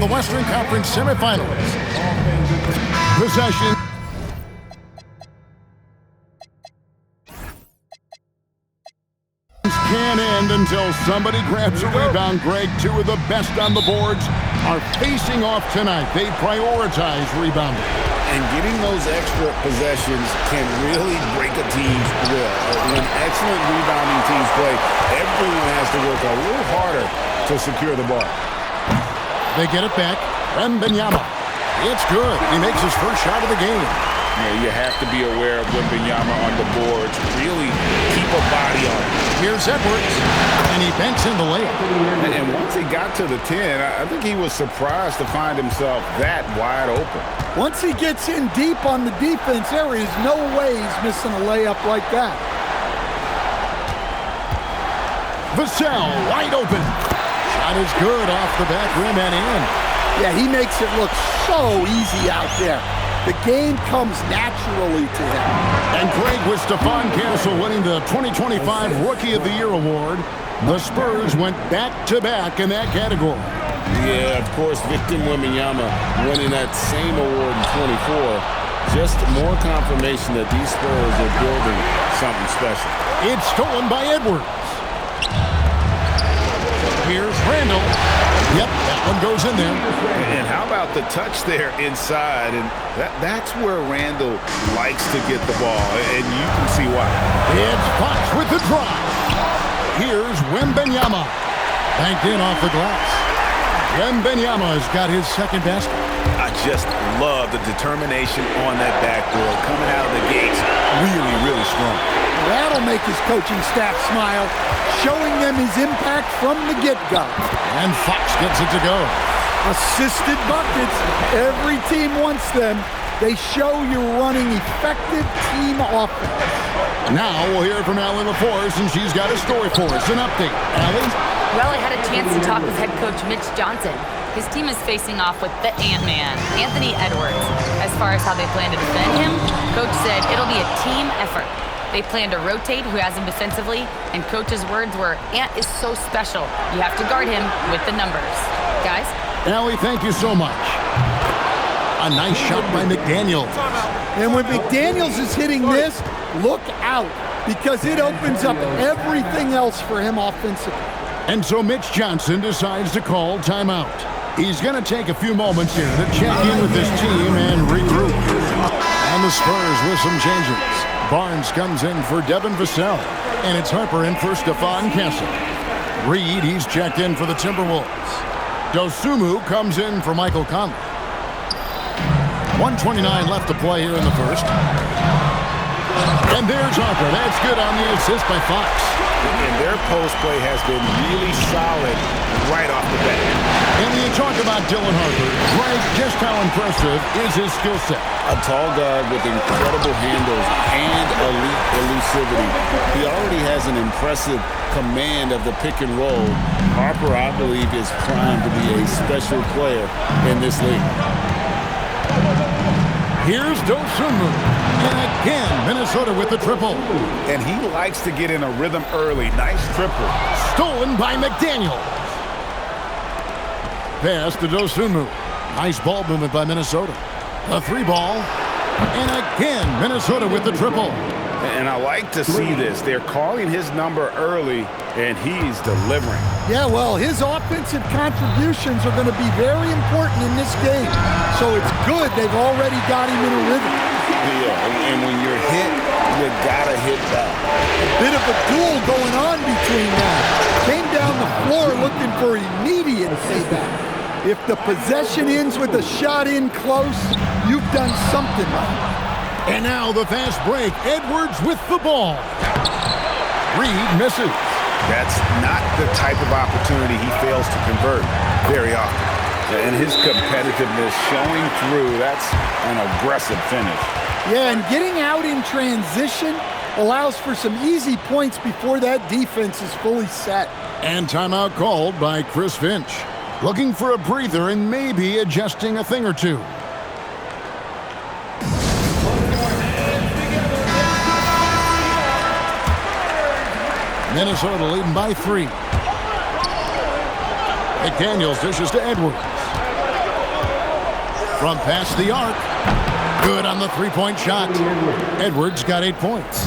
the Western Conference semifinals. Possession. Can't end until somebody grabs a rebound. Greg, two of the best on the boards are facing off tonight. They prioritize rebounding. And getting those extra possessions can really break a team's will. When excellent rebounding teams play, everyone has to work a little harder to secure the ball. They get it back. Wembanyama. It's good. He makes his first shot of the game. You have to be aware of Wembanyama on the boards. Really keep a body on it. Here's Edwards, and he banks in the layup. And once he got to the 10, I think he was surprised to find himself that wide open. Once he gets in deep on the defense, there is no way he's missing a layup like that. Vassell, wide open. Shot is good off the back rim and in. Yeah, he makes it look so easy out there. The game comes naturally to him. And Greg, with Stephon Castle winning the 2025 Rookie of the Year award, the Spurs went back-to-back in that category. Yeah, of course, Victor Wembanyama winning that same award in 24. Just more confirmation that these Spurs are building something special. It's stolen by Edwards. Here's Randall. Yep, that one goes in there. And how about the touch there inside? And that's where Randall likes to get the ball, and you can see why. It's Fox with the drive. Here's Wembanyama. Banked in off the glass. Wembanyama's got his second basket. I just love the determination on that backboard. Coming out of the gates really, really strong. That'll make his coaching staff smile, showing them his impact from the get-go. And Fox gets it to go. Assisted buckets. Every team wants them. They show you're running effective team offense. Now we'll hear from Allie LaForce, and she's got a story for us. An update. Allie? Well, I had a chance to talk with head coach Mitch Johnson. His team is facing off with the Ant-Man, Anthony Edwards. As far as how they plan to defend him, coach said it'll be a team effort. They plan to rotate who has him defensively, and coach's words were, Ant is so special. You have to guard him with the numbers. Guys? Allie, thank you so much. A nice shot by McDaniels. And when McDaniels is hitting this, look out, because it opens up everything else for him offensively. And so Mitch Johnson decides to call timeout. He's going to take a few moments here to check in with his team and regroup. And the Spurs with some changes. Barnes comes in for Devin Vassell, and it's Harper in for Stephon Castle. Reed, he's checked in for the Timberwolves. Dosunmu comes in for Michael Conley. 1:29 left to play here in the first. And there's Harper. That's good on the assist by Fox. And their post play has been really solid right off the bat. And when you talk about Dylan Harper, Greg, just how impressive is his skill set? A tall guard with incredible handles and elite elusivity. He already has an impressive command of the pick and roll. Harper, I believe, is primed to be a special player in this league. Here's Dosunmu. And again, Minnesota with the triple. And he likes to get in a rhythm early. Nice triple. Stolen by McDaniel. Pass to Dosunmu. Nice ball movement by Minnesota. A three ball. And again, Minnesota with the triple. And I like to see this. They're calling his number early, and he's delivering. Yeah, well, his offensive contributions are going to be very important in this game. So it's good they've already got him in a rhythm. Yeah, and when you're hit, you got to hit back. A bit of a duel going on between them. Came down the floor looking for immediate payback. If the possession ends with a shot in close, you've done something right. And now the fast break. Edwards with the ball. Reed misses. That's not the type of opportunity he fails to convert very often. And his competitiveness showing through. That's an aggressive finish. Yeah, and getting out in transition allows for some easy points before that defense is fully set. And timeout called by Chris Finch. Looking for a breather and maybe adjusting a thing or two. Minnesota leading by 3. McDaniels dishes to Edwards. From past the arc. Good on the three-point shot. Edwards got 8 points.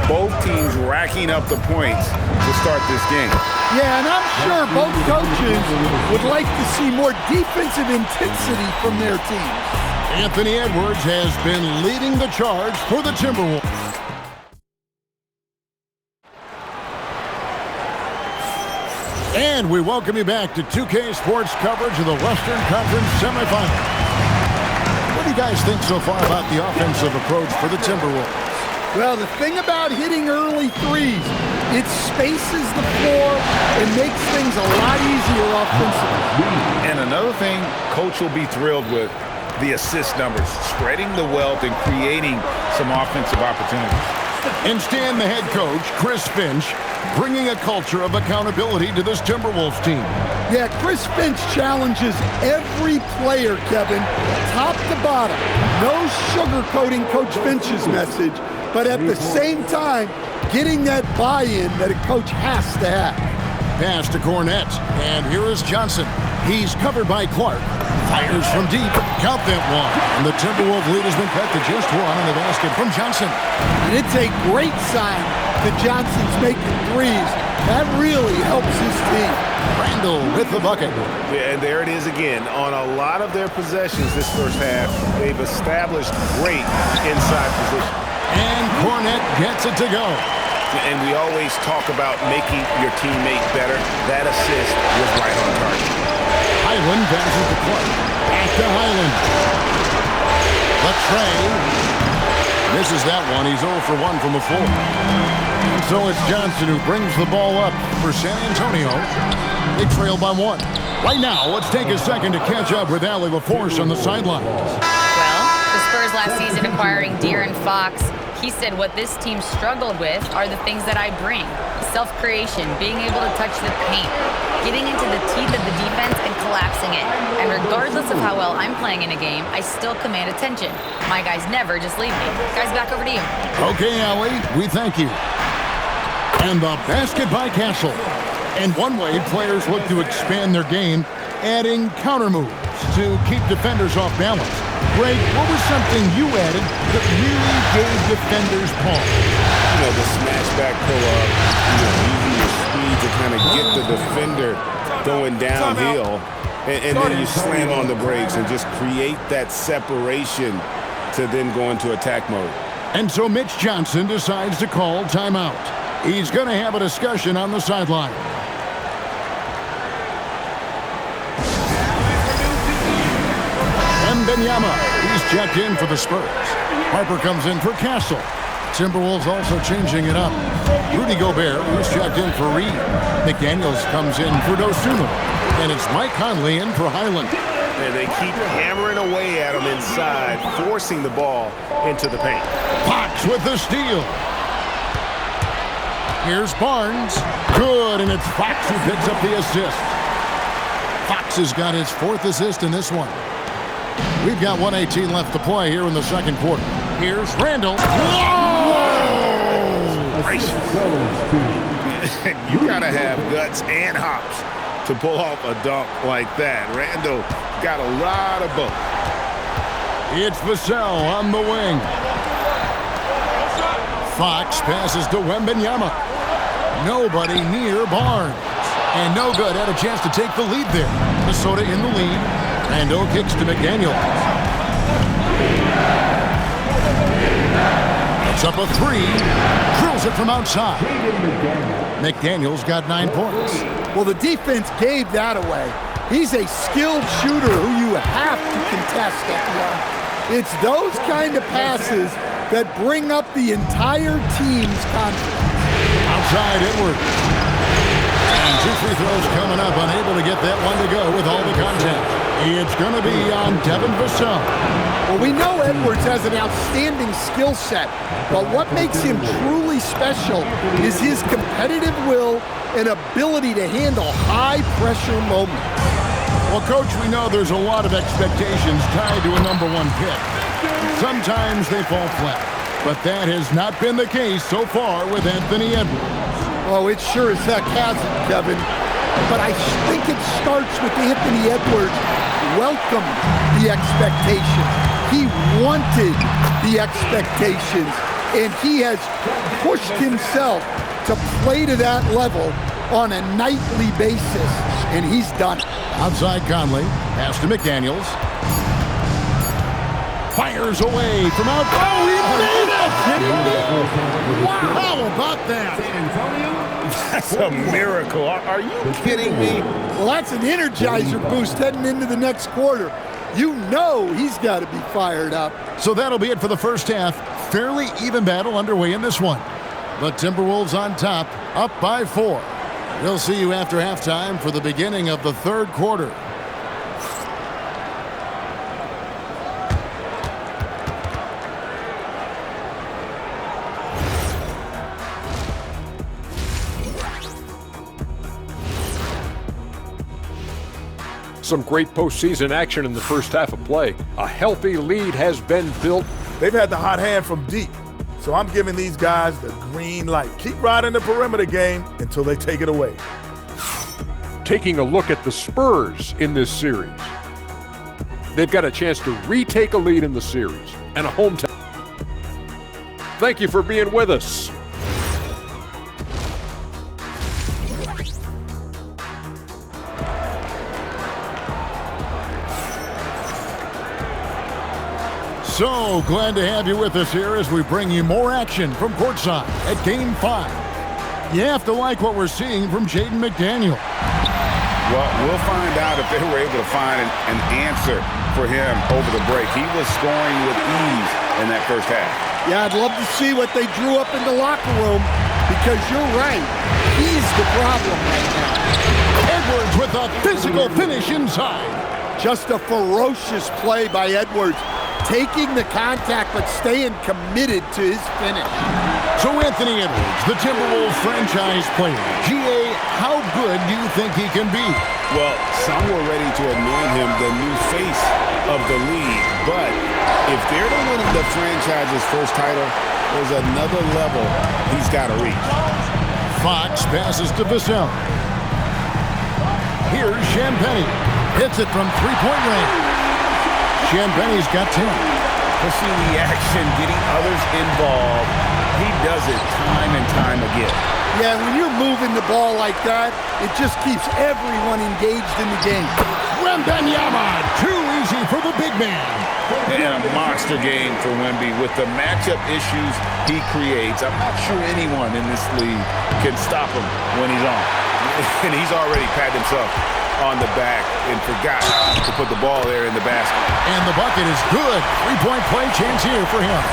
Both teams racking up the points to start this game. Yeah, and I'm sure both coaches would like to see more defensive intensity from their teams. Anthony Edwards has been leading the charge for the Timberwolves. And we welcome you back to 2K Sports coverage of the Western Conference semifinals. What do you guys think so far about the offensive approach for the Timberwolves? Well, the thing about hitting early threes, it spaces the floor and makes things a lot easier offensively. And another thing Coach will be thrilled with, the assist numbers, spreading the wealth and creating some offensive opportunities. And Stan, the head coach, Chris Finch, bringing a culture of accountability to this Timberwolves team. Yeah, Chris Finch challenges every player, Kevin, top to bottom. No sugarcoating Coach Finch's message, but at the same time, getting that buy-in that a coach has to have. Pass to Cornette, and here is Johnson. He's covered by Clark. Fires from deep. Count that one. And the Timberwolves lead has been cut to just one on the basket from Johnson. And it's a great sign that Johnson's making threes. That really helps his team. Randall with the bucket. Yeah, and there it is again. On a lot of their possessions this first half, they've established great inside position. And Cornette gets it to go. And we always talk about making your teammate better. That assist was right on target. Highland passes to Clark. Back to Highland. Latrey misses that one. He's 0 for 1 from the floor. And so it's Johnson who brings the ball up for San Antonio. They trail by 1. Right now, let's take a second to catch up with Allie LaForce on the sidelines. Well, the Spurs last season acquiring De'Aaron Fox, he said what this team struggled with are the things that I bring. Self-creation, being able to touch the paint, getting into the teeth of the defense and collapsing it. And regardless of how well I'm playing in a game, I still command attention. My guys never just leave me. Guys, back over to you. Okay, Allie, we thank you. And the basket by Castle. And one way players look to expand their game, adding counter moves to keep defenders off balance. Greg, what was something you added that really gave defenders pause? You know, the smash back pull-up, using your speed to kind of get the defender going downhill, and then you slam on the brakes and just create that separation to then go into attack mode. And so Mitch Johnson decides to call timeout. He's going to have a discussion on the sideline. Wembanyama, he's checked in for the Spurs. Harper comes in for Castle. Timberwolves also changing it up. Rudy Gobert, he's checked in for Reed. McDaniels comes in for Dosunmu. And it's Mike Conley in for Highland. And they keep hammering away at him inside, forcing the ball into the paint. Fox with the steal. Here's Barnes. Good, and it's Fox who picks up the assist. Fox has got his 4th assist in this one. We've got 1:18 left to play here in the second quarter. Here's Randall. Whoa! You gotta have guts and hops to pull off a dunk like that. Randall got a lot of both. It's Vassell on the wing. Fox passes to Wembanyama. Nobody near Barnes. And no good. Had a chance to take the lead there. Minnesota in the lead. Randall kicks to McDaniels. It's up a 3. Drills it from outside. McDaniels got 9 points. Well, the defense gave that away. He's a skilled shooter who you have to contest at the line. It's those kind of passes that bring up the entire team's confidence. Outside Edwards. And 2 free throws coming up. Unable to get that one to go with all the contact. It's going to be on Devin Vassell. Well, we know Edwards has an outstanding skill set, but what makes him truly special is his competitive will and ability to handle high-pressure moments. Well, Coach, we know there's a lot of expectations tied to a #1 pick. Sometimes they fall flat, but that has not been the case so far with Anthony Edwards. Oh, it sure as heck hasn't, Kevin. But I think it starts with Anthony Edwards welcomed the expectations. He wanted the expectations, and he has pushed himself to play to that level on a nightly basis, and he's done it. Outside Conley, pass to McDaniels. Fires away from out. Oh, he made it! Wow, how about that? That's a miracle. Are you kidding me? Well, that's an energizer boost heading into the next quarter. You know he's got to be fired up. So that'll be it for the first half. Fairly even battle underway in this one. The Timberwolves on top, up by 4. We'll see you after halftime for the beginning of the third quarter. Some great postseason action in the first half of play. A healthy lead has been built. They've had the hot hand from deep. So I'm giving these guys the green light. Keep riding the perimeter game until they take it away. Taking a look at the Spurs in this series. They've got a chance to retake a lead in the series and a hometown. Thank you for being with us. So glad to have you with us here as we bring you more action from courtside at Game 5. You have to like what we're seeing from Jaden McDaniel. Well, we'll find out if they were able to find an answer for him over the break. He was scoring with ease in that first half. Yeah, I'd love to see what they drew up in the locker room, because you're right. He's the problem right now. Edwards with a physical finish inside. Just a ferocious play by Edwards. Taking the contact, but staying committed to his finish. So Anthony Edwards, the Timberwolves franchise player. GA, how good do you think he can be? Well, some were ready to anoint him the new face of the league. But if they're to win the franchise's first title, there's another level he's got to reach. Fox passes to Vassell. Here's Champagnie. Hits it from three-point range. Champagnie's got 10. Pushing the action, getting others involved. He does it time and time again. Yeah, when you're moving the ball like that, it just keeps everyone engaged in the game. Wembanyama, too easy for the big man. And a monster game for Wemby with the matchup issues he creates. I'm not sure anyone in this league can stop him when he's on. And he's already patted himself on the back and forgot to put the ball there in the basket. And the bucket is good. Three-point play chance here for him.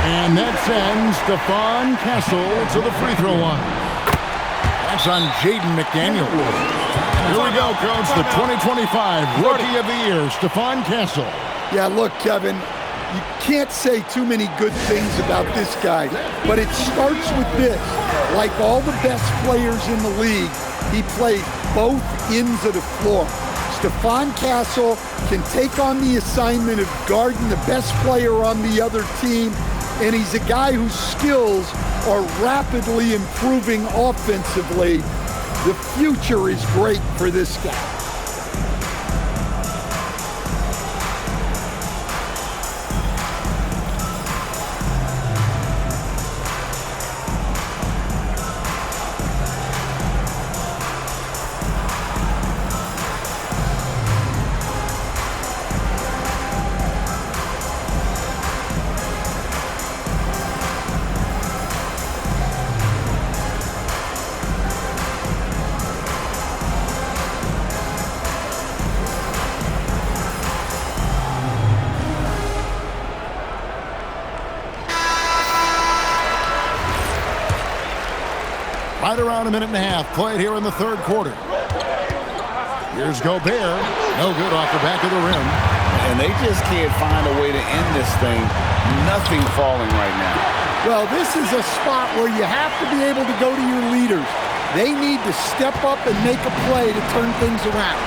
And that sends Stephon Castle to the free throw line. That's on Jaden McDaniel. Here we go, Coach. The 2025 Rookie of the Year, Stephon Castle. Yeah, look, Kevin, you can't say too many good things about this guy, but it starts with this. Like all the best players in the league, he plays both ends of the floor. Stephon Castle can take on the assignment of guarding the best player on the other team, and he's a guy whose skills are rapidly improving offensively. The future is great for this guy. Right around a minute and a half played here in the third quarter. Here's Gobert. No good off the back of the rim. And they just can't find a way to end this thing. Nothing falling right now. Well, this is a spot where you have to be able to go to your leaders. They need to step up and make a play to turn things around.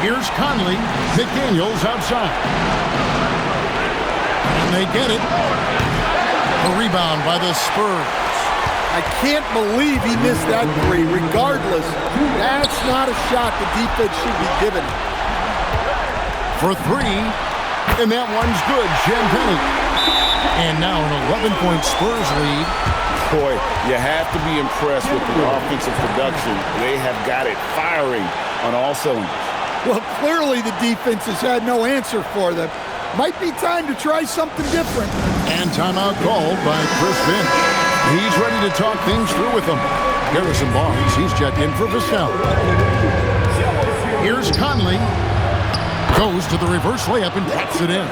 Here's Conley. McDaniels outside. And they get it. A rebound by the Spurs. I can't believe he missed that three. Regardless, that's not a shot the defense should be giving him. for three, and that one's good. Champagne. And now an 11-point Spurs lead. Boy, you have to be impressed with the offensive production. They have got it firing on all cylinders. Well, clearly the defense has had no answer for them. Might be time to try something different. And timeout called by Chris Finch. He's ready to talk things through with them. Harrison Barnes, he's checked in for Vassell. Here's Conley. Goes to the reverse layup and puts it in.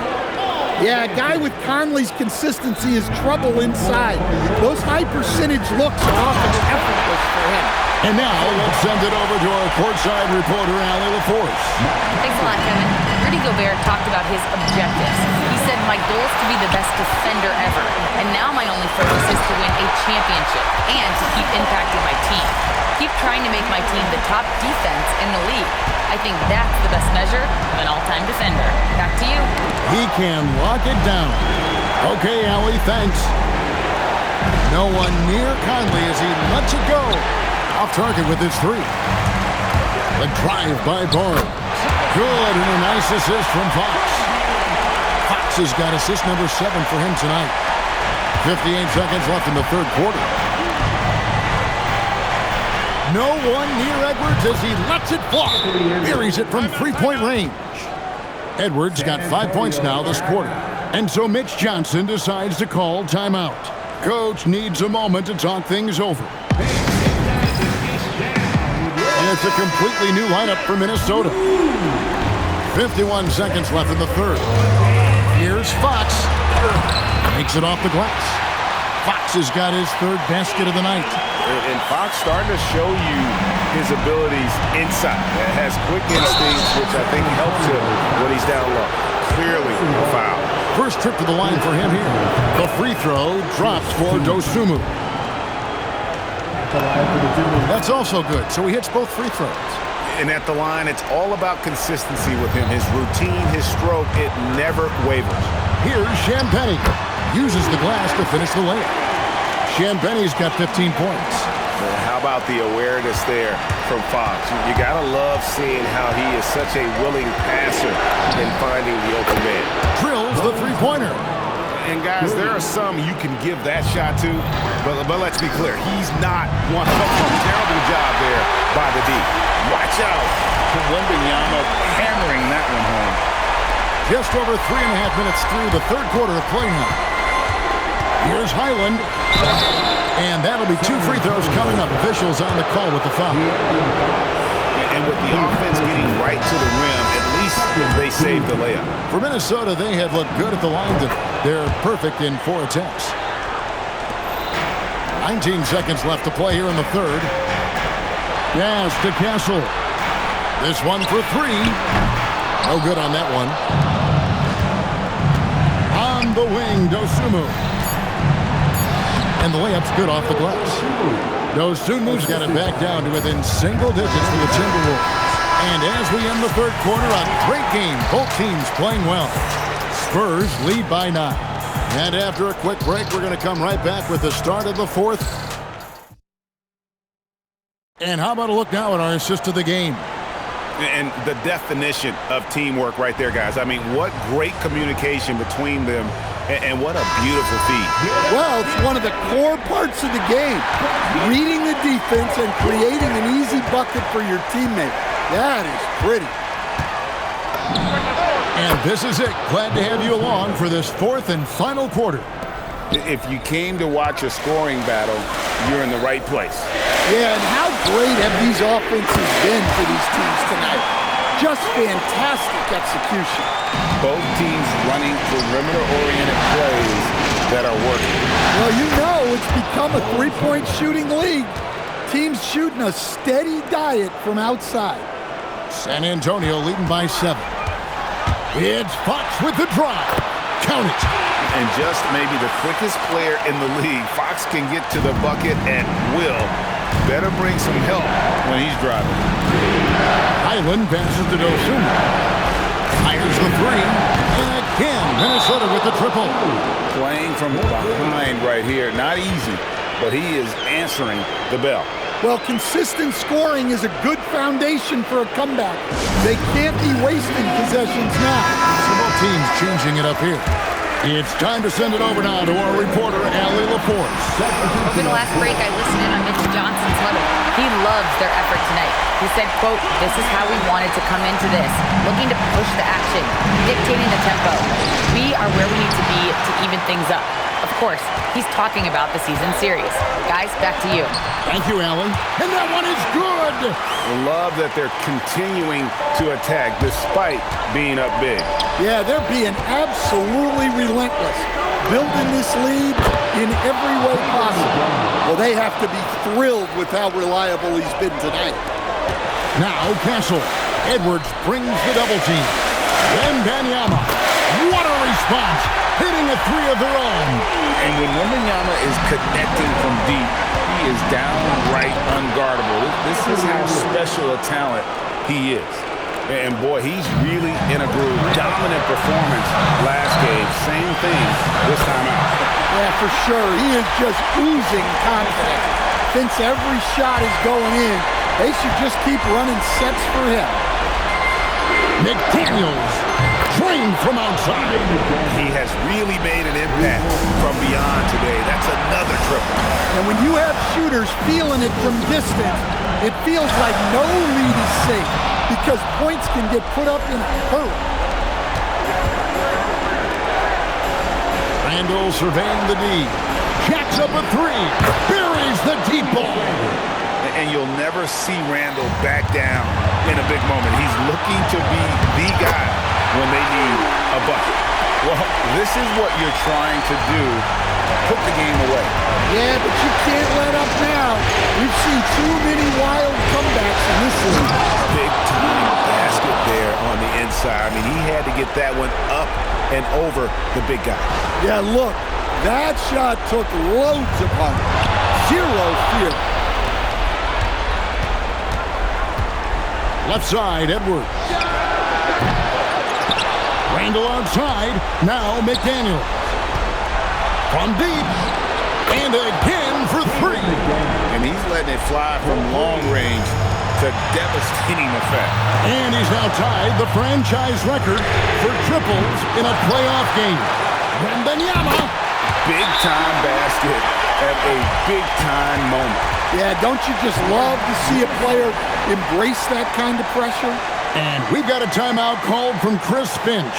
Yeah, a guy with Conley's consistency is trouble inside. Those high percentage looks are often effortless for him. And now let's send it over to our courtside reporter, Allie LaForce. Thanks a lot, Kevin. Rudy Gobert talked about his objectives. He said, my goal is to be the best defender ever. And now my only focus is to win a championship and to keep impacting my team. Keep trying to make my team the top defense in the league. I think that's the best measure of an all-time defender. Back to you. He can lock it down. Okay, Allie, thanks. No one near Conley as he lets it go. Off target with his three. The drive by Barnes. Good, and a nice assist from Fox. Fox has got assist number 7 for him tonight. 58 seconds left in the third quarter. No one near Edwards as he lets it fly. Buries it from three-point range. Edwards got 5 points now this quarter. And so Mitch Johnson decides to call timeout. Coach needs a moment to talk things over. It's a completely new lineup for Minnesota. 51 seconds left in the third. Here's Fox. Makes it off the glass. Fox has got his third basket of the night. And Fox starting to show you his abilities inside. It has quick instincts, which I think helps him when he's down low. Clearly a foul. First trip to the line for him here. The free throw drops for Dosunmu. That's also good, so he hits both free throws. And at the line, it's all about consistency with him. His routine, his stroke, it never wavers. Here's Champagne. Uses the glass to finish the layup. Champagne's got 15 points. Well, how about the awareness there from Fox? You got to love seeing how he is such a willing passer in finding the open man. Drills the three-pointer. And guys, there are some you can give that shot to, but let's be clear, he's not one of them. Terrible job there by the D. Watch out for Wembanyama hammering that one home. Just over 3.5 minutes through the third quarter of play now. Here's Highland. And that'll be 2 free throws coming up. Officials on the call with the foul. And with the offense getting right to the rim, at least they saved the layup. For Minnesota, they have looked good at the line today. They're perfect in 4 attempts. 19 seconds left to play here in the third. Yes, to Castle. This one for 3. No good on that one. On the wing, Dosunmu. And the layup's good off the glass. Dosunmu's got it back down to within single digits for the Timberwolves. And as we end the third quarter, a great game. Both teams playing well. Spurs lead by 9. And after a quick break, we're going to come right back with the start of the fourth. And how about a look now at our assist of the game? And the definition of teamwork right there, guys. I mean, what great communication between them, and what a beautiful feat. Well, it's one of the core parts of the game. Reading the defense and creating an easy bucket for your teammate. That is pretty. And this is it. Glad to have you along for this fourth and final quarter. If you came to watch a scoring battle, you're in the right place. Yeah, and how great have these offenses been for these teams tonight? Just fantastic execution. Both teams running perimeter-oriented plays that are working. Well, you know it's become a three-point shooting league. Teams shooting a steady diet from outside. San Antonio leading by 7. It's Fox with the drive. Count it. And just maybe the quickest player in the league. Fox can get to the bucket at will. Better bring some help when he's driving. Highland passes to Dosunmu. Fires the 3. And again, Minnesota with the triple. Playing from behind right here. Not easy, but he is answering the bell. Well, consistent scoring is a good foundation for a comeback. They can't be wasting possessions now. So both teams changing it up here. It's time to send it over now to our reporter, Allie Laporte. Over the last break, I listened in on Mitch Johnson's huddle. He loves their effort tonight. He said, quote, "This is how we wanted to come into this, looking to push the action, dictating the tempo. We are where we need to be to even things up." Of course, he's talking about the season series. Guys, back to you. Thank you, Allie. And that one is good. Love that they're continuing to attack despite being up big. Yeah, they're being absolutely relentless, building this lead in every way possible. Well, they have to be thrilled with how reliable he's been tonight. Now Castle. Edwards brings the double team. Then Banyama. What a response. Hitting a three of their own. And when Wembanyama is connecting from deep, he is downright unguardable. This is how special a talent he is. And boy, he's really in a groove. Dominant performance last game. Same thing this time out. Yeah, for sure. He is just oozing confidence. Thinks every shot is going in. They should just keep running sets for him. McDaniels, trained from outside. He has really made an impact from beyond today. That's another triple. And when you have shooters feeling it from distance, it feels like no lead is safe because points can get put up in a hurry. Randall surveying the D. Jacks up a three. Buries the deep ball. And you'll never see Randall back down in a big moment. He's looking to be the guy when they need a bucket. Well, this is what you're trying to do. Put the game away. Yeah, but you can't let up now. We've seen too many wild comebacks in this league. Big time basket there on the inside. I mean, he had to get that one up and over the big guy. Yeah, look, that shot took loads of punch. Zero fear. Left side, Edwards. Randall outside. Now McDaniel. From deep. And again for three. And he's letting it fly from long range to devastating effect. And he's now tied the franchise record for triples in a playoff game. Wembanyama. Big-time basket at a big-time moment. Yeah, don't you just love to see a player embrace that kind of pressure? And we've got a timeout called from Chris Finch.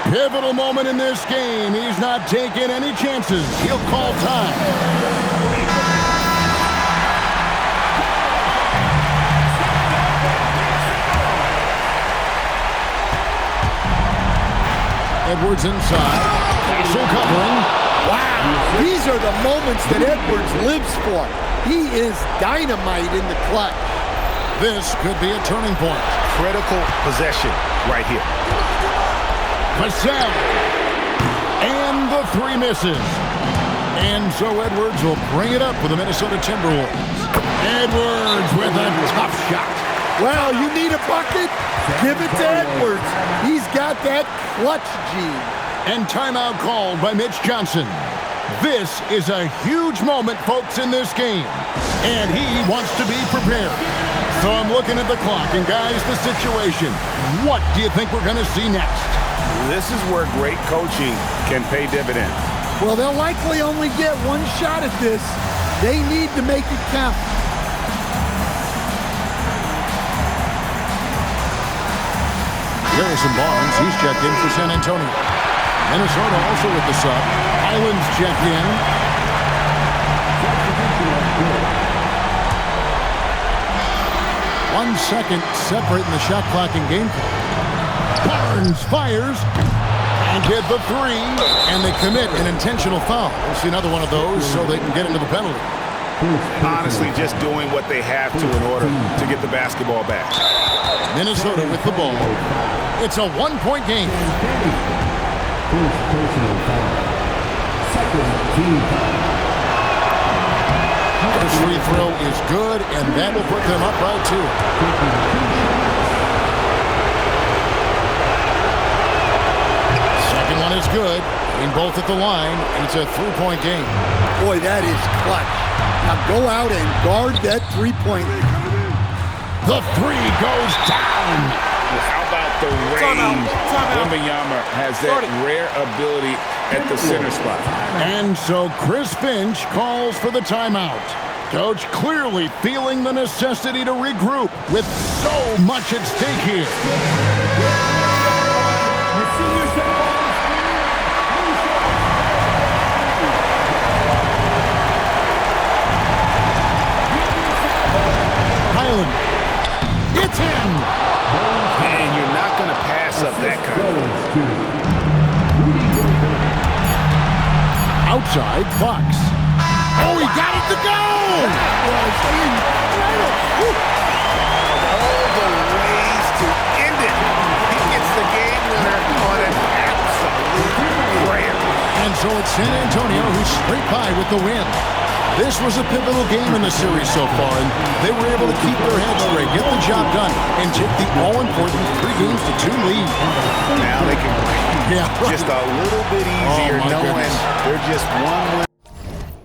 Pivotal moment in this game. He's not taking any chances. He'll call time. Edwards inside. Castle covering. Wow, these are the moments that Edwards lives for. He is dynamite in the clutch. This could be a turning point. Critical possession right here. Vassell. And the three misses. And so Edwards will bring it up for the Minnesota Timberwolves. Edwards with a tough shot. Well, you need a bucket? Give it to Edwards. He's got that clutch gene. And timeout called by Mitch Johnson. This is a huge moment, folks, in this game. And he wants to be prepared. So I'm looking at the clock, and guys, the situation. What do you think we're going to see next? This is where great coaching can pay dividends. Well, they'll likely only get one shot at this. They need to make it count. Harrison Barnes, he's checked in for San Antonio. Minnesota also with the sub. Islands check in. 1 second separating the shot clock and game clock. Barnes fires and get the three, and they commit an intentional foul. We'll see another one of those so they can get into the penalty. Honestly, just doing what they have to in order to get the basketball back. Minnesota with the ball. It's a one-point game. First free throw is good, and that will put them up by two. Second one is good. Getting both at the line, and it's a three-point game. Boy, that is clutch. Now go out and guard that three-point. The three goes down. How about the range? Wembanyama has that rare ability at the center spot. And so Chris Finch calls for the timeout. Coach clearly feeling the necessity to regroup with so much at stake here. Highland. It's in. And you're not going to pass up that kind. Outside, Fox. Oh, he got it to go! All the ways to end it. He gets the game winner on an absolute prayer. And so it's San Antonio who's straight by with the win. This was a pivotal game in the series so far, and they were able to keep their heads straight, get the job done, and take the all-important 3-2 lead. Now they can breathe Yeah, right. just a little bit easier knowing goodness. they're just one win.